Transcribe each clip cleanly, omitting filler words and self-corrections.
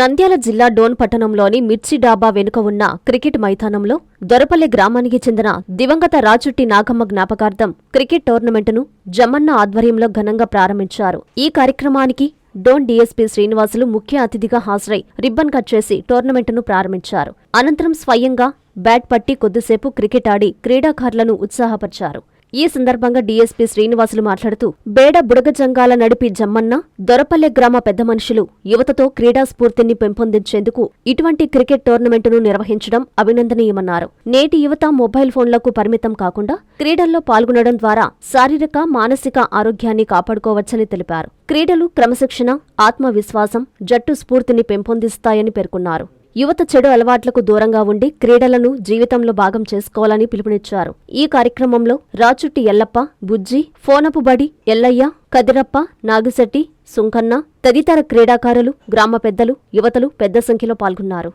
నంద్యాల జిల్లా డోన్ పట్టణంలోని మిర్చి డాబా వెనుక ఉన్న క్రికెట్ మైదానంలో దొరపల్లె గ్రామానికి చెందిన దివంగత రాచుట్టి నాగమ్మ జ్ఞాపకార్థం క్రికెట్ టోర్నమెంటును జమ్మన్న ఆధ్వర్యంలో ఘనంగా ప్రారంభించారు. ఈ కార్యక్రమానికి డోన్ డీఎస్పీ శ్రీనివాసులు ముఖ్య అతిథిగా హాజరై రిబ్బన్ కట్ చేసి టోర్నమెంటును ప్రారంభించారు. అనంతరం స్వయంగా బ్యాట్ పట్టి కొద్దిసేపు క్రికెట్ ఆడి క్రీడాకారులను ఉత్సాహపరిచారు. ఈ సందర్భంగా డీఎస్పీ శ్రీనివాసులు మాట్లాడుతూ బేడ బుడగజంగాల నడిపి జమ్మన్న, దొరపల్లె గ్రామ పెద్ద మనుషులు యువతతో క్రీడా స్ఫూర్తిని పెంపొందించేందుకు ఇటువంటి క్రికెట్ టోర్నమెంటును నిర్వహించడం అభినందనీయమన్నారు. నేటి యువత మొబైల్ ఫోన్లకు పరిమితం కాకుండా క్రీడల్లో పాల్గొనడం ద్వారా శారీరక, మానసిక ఆరోగ్యాన్ని కాపాడుకోవచ్చని తెలిపారు. క్రీడలు క్రమశిక్షణ, ఆత్మవిశ్వాసం, జట్టు స్ఫూర్తిని పెంపొందిస్తాయని పేర్కొన్నారు. యువత చెడు అలవాట్లకు దూరంగా ఉండి క్రీడలను జీవితంలో భాగం చేసుకోవాలని పిలుపునిచ్చారు. ఈ కార్యక్రమంలో రాచుట్టి ఎల్లప్ప, బుజ్జి, ఫోనపు బడి, ఎల్లయ్య, కదిరప్ప, నాగిశెట్టి, సుంకన్న తదితర క్రీడాకారులు, గ్రామ పెద్దలు, యువతలు పెద్ద సంఖ్యలో పాల్గొన్నారు.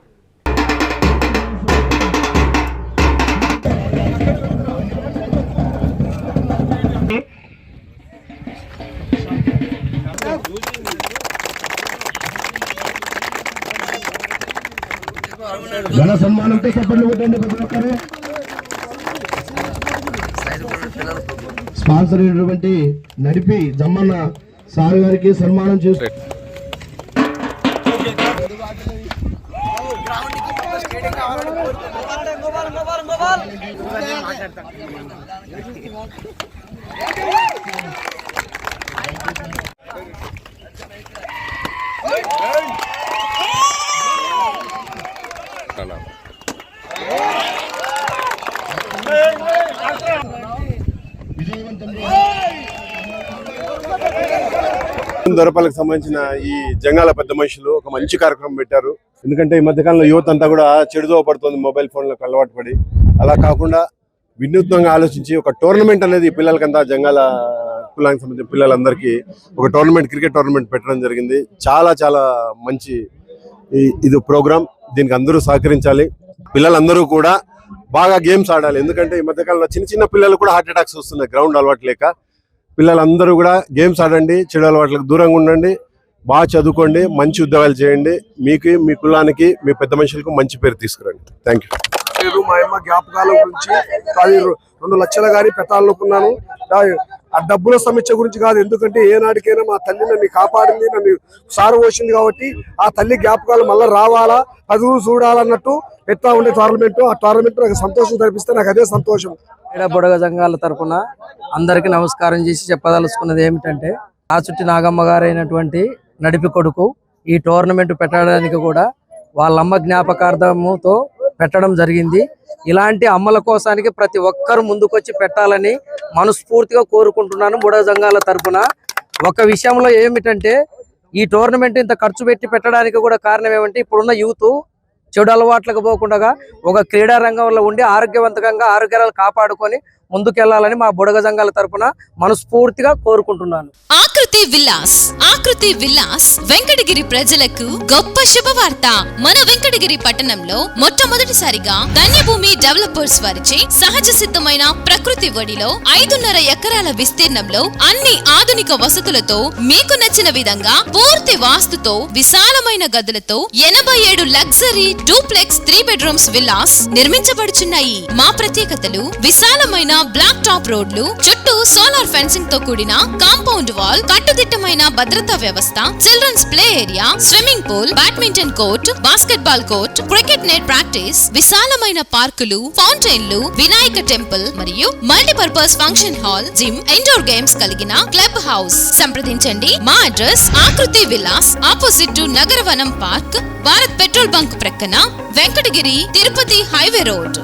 ఘన సన్మానంతో చప్పట్లు కొట్టండి ప్రతి ఒక్కరు. స్పాన్సర్ అయినటువంటి నడిపి జమ్మన్న సార్ గారికి సన్మానం చేస్తారు. దొరపల్లికి సంబంధించిన ఈ జంగాల పెద్ద మనుషులు ఒక మంచి కార్యక్రమం పెట్టారు. ఎందుకంటే ఈ మధ్యకాలంలో యువత అంతా కూడా చెడుదో పడుతుంది, మొబైల్ ఫోన్లకు అలవాటు పడి. అలా కాకుండా వినూత్నంగా ఆలోచించి ఒక టోర్నమెంట్ అనేది పిల్లలకంతా, జంగాల కులానికి సంబంధించిన పిల్లలందరికీ ఒక టోర్నమెంట్, క్రికెట్ టోర్నమెంట్ పెట్టడం జరిగింది. చాలా చాలా మంచి ఇది ప్రోగ్రామ్. దీనికి అందరూ సహకరించాలి. పిల్లలందరూ కూడా బాగా గేమ్స్ ఆడాలి. ఎందుకంటే ఈ మధ్యకాలంలో చిన్న చిన్న పిల్లలు కూడా హార్ట్ అటాక్స్ వస్తున్నాయి గ్రౌండ్ అలవాటు లేక. పిల్లలందరూ కూడా గేమ్స్ ఆడండి, చెడు అలవాట్లకు దూరంగా ఉండండి, బాగా చదువుకోండి, మంచి ఉద్యోగాలు చేయండి. మీకు, మీ కులానికి, మీ పెద్ద మనుషులకు మంచి పేరు తీసుకురండి. Thank you. మా అమ్మ జ్ఞాపకాల గురించి 2 లక్షలు కానీ పెట్టాలనుకున్నాను. ఆ డబ్బుల సమస్య గురించి కాదు. ఎందుకంటే ఏనాటికైనా మా తల్లి నన్ను కాపాడింది, నన్ను సారు పోసింది. కాబట్టి ఆ తల్లి జ్ఞాపకాలు మళ్ళీ రావాలా, పదువు చూడాలన్నట్టు పెడతా ఉండే టోర్నమెంట్. ఆ టోర్నమెంట్ నాకు సంతోషం తెప్పిస్తే నాకు అదే సంతోషం. బుడగ జంగాల తరఫున అందరికి నమస్కారం చేసి చెప్పదలుచుకున్నది ఏమిటంటే, రాచుట్టి నాగమ్మ గారు అయినటువంటి నడిపి కొడుకు ఈ టోర్నమెంట్ పెట్టడానికి కూడా వాళ్ళమ్మ జ్ఞాపకార్థముతో పెట్టడం జరిగింది. ఇలాంటి అమ్మల కోసానికి ప్రతి ఒక్కరు ముందుకొచ్చి పెట్టాలని మనస్ఫూర్తిగా కోరుకుంటున్నాను. బుడగ జంగాల తరఫున ఒక విషయంలో ఏమిటంటే, ఈ టోర్నమెంట్ ఇంత ఖర్చు పెట్టి పెట్టడానికి కూడా కారణం ఏమంటే, ఇప్పుడున్న యూత్ చెడు అలవాట్లకు పోకుండా ఒక క్రీడా రంగంలో ఉండి ఆరోగ్యవంతంగా ఆరోగ్యాలు కాపాడుకొని ముందుకెళ్లాలని మా బుడగ జంగాల తరపున మనస్ఫూర్తిగా కోరుకుంటున్నాను. ఆకృతి విల్లాస్ వెంకటగిరి ప్రజలకు గొప్ప శుభవార్త. మన వెంకటగిరి పట్టణంలో మొట్టమొదటిసారిగా ధన్యభూమి డెవలపర్స్ వారిచే సహజ సిద్ధమైన ప్రకృతి ఒడిలో 5.5 ఎకరాల విస్తీర్ణంలో అన్ని ఆధునిక వసతులతో మీకు నచ్చిన విధంగా పూర్తి వాస్తుతో విశాలమైన గదులతో 87 లగ్జరీ డూప్లెక్స్ 3 బెడ్రూమ్స్ విల్లాస్ నిర్మించబడుచున్నాయి. మా ప్రత్యేకతలు విశాలమైన బ్లాక్ టాప్ రోడ్లు, చుట్టూ సోలార్ ఫెన్సింగ్ తో కూడిన కాంపౌండ్ వాల్, కట్టుదిట్టమైన భద్రతా వ్యవస్థ, children's play area, swimming pool, badminton court, basketball court, cricket net practice, విశాలమైన పార్కులు, ఫౌంటైన్లు, వినాయక టెంపుల్ మరియు multipurpose function hall, gym, indoor games కలిగిన క్లబ్ హౌస్. సంప్రదించండి. మా address Akruthi Vilas, opposite to Nagaravanam park, Bharat petrol bunk ప్రక్కన, వెంకటగిరి తిరుపతి హైవే రోడ్.